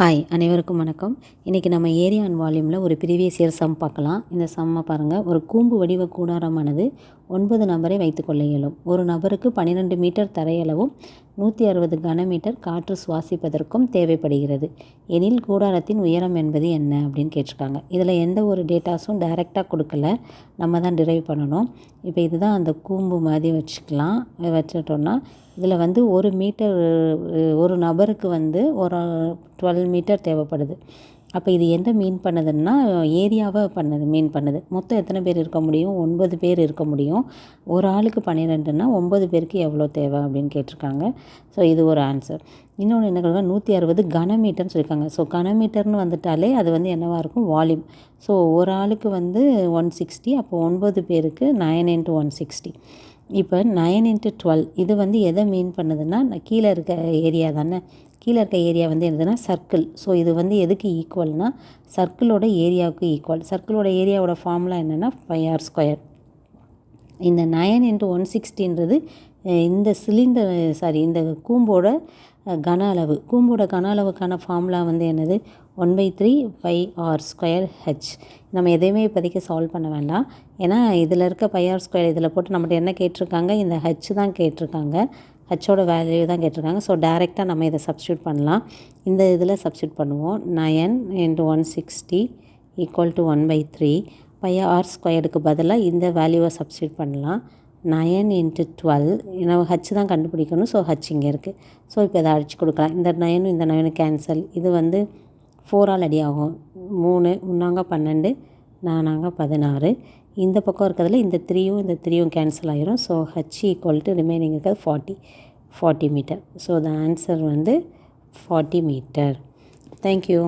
Hi, அனைவருக்கும் வணக்கம். இன்றைக்கி நம்ம ஏரியா அண்ட் வால்யூமில் ஒரு ப்ரீவியஸ் இயர் சம் பார்க்கலாம். இந்த சம்மை பாருங்கள். ஒரு கூம்பு வடிவ கூடாரமானது 9 நபரை வைத்துக்கொள்ள இயலும். ஒரு நபருக்கு 12 மீட்டர் தரையளவும் 160 கனமீட்டர் காற்று சுவாசிப்பதற்கும் தேவைப்படுகிறது எனில் கூடாரத்தின் உயரம் என்பது என்ன அப்படின்னு கேட்டிருக்காங்க. இதில் எந்த ஒரு டேட்டாஸும் டைரெக்டாக கொடுக்கல, நம்ம தான் டிரைவ் பண்ணணும். இப்போ இதுதான் அந்த கூம்பு மாதிரி வச்சுட்டோன்னா இதில் வந்து ஒரு நபருக்கு வந்து ஒரு 12 மீட்டர் தேவைப்படுது. அப்போ இது என்ன மீன் பண்ணுதுன்னா ஏரியாவை மீன் பண்ணுது. மொத்தம் எத்தனை பேர் இருக்க முடியும்? 9 பேர் இருக்க முடியும். ஒரு ஆளுக்கு 12ன்னா 9 பேருக்கு எவ்வளோ தேவை அப்படின்னு கேட்டிருக்காங்க. ஸோ இது ஒரு ஆன்சர். இன்னொன்று என்ன கேட்குறாங்க, 160 கனமீட்டர்னு சொல்லியிருக்காங்க. ஸோ கனமீட்டர்னு வந்துட்டாலே அது வந்து என்னவாக இருக்கும்? வால்யூம். ஸோ ஒரு ஆளுக்கு வந்து 160, அப்போ 9 பேருக்கு 9 × 160. இப்போ 9 × 12 இது வந்து எதை மீன் பண்ணுதுன்னா கீழே இருக்க ஏரியா தானே. கீழே இருக்க ஏரியா வந்து என்னதுன்னா சர்க்கிள். ஸோ இது வந்து எதுக்கு ஈக்குவல்னால் சர்க்கிளோட ஏரியாவுக்கு ஈக்குவல். சர்க்கிளோட ஏரியாவோட ஃபார்முலா என்னென்னா πr². இந்த 9 × 160ன்றது இந்த கூம்போட கன அளவு. கூம்போட கன அளவுக்கான ஃபார்முலா வந்து என்னது? 1/3 πr²h. நம்ம எதையுமே இப்போதைக்கு சால்வ் பண்ண வேண்டாம். ஏன்னா இதில் இருக்க πr² இதில் போட்டு நம்மகிட்ட என்ன கேட்டிருக்காங்க? இந்த h தான் கேட்டிருக்காங்க. ஹச்சோட வேல்யூ தான் கேட்டிருக்காங்க. ஸோ டைரெக்டாக நம்ம இதை சப்ஸ்டியூட் பண்ணலாம். இந்த இதில் சப்ஸ்டியூட் பண்ணுவோம். 9 × 160 = 1/3 πr²க்கு பதிலாக இந்த வேல்யூவை சப்ஸ்டியூட் பண்ணலாம். 9 × 12 நம்ம ஹச் தான் கண்டுபிடிக்கணும். ஸோ ஹச் இங்கே இருக்குது. ஸோ இப்போ இதை அடித்து கொடுக்கலாம். இந்த 9 இந்த 9 கேன்சல். இது வந்து 4ஆல் அடி ஆகும். 3 3 12 4 16. இந்த பக்கம் இருக்கிறதுல இந்த 3யும் கேன்சல் ஆகிரும். ஸோ ஹச் = ரிமைனிங் இருக்கிறது 40 மீட்டர். ஸோ த ஆன்சர் வந்து 40 மீட்டர். தேங்க்யூ.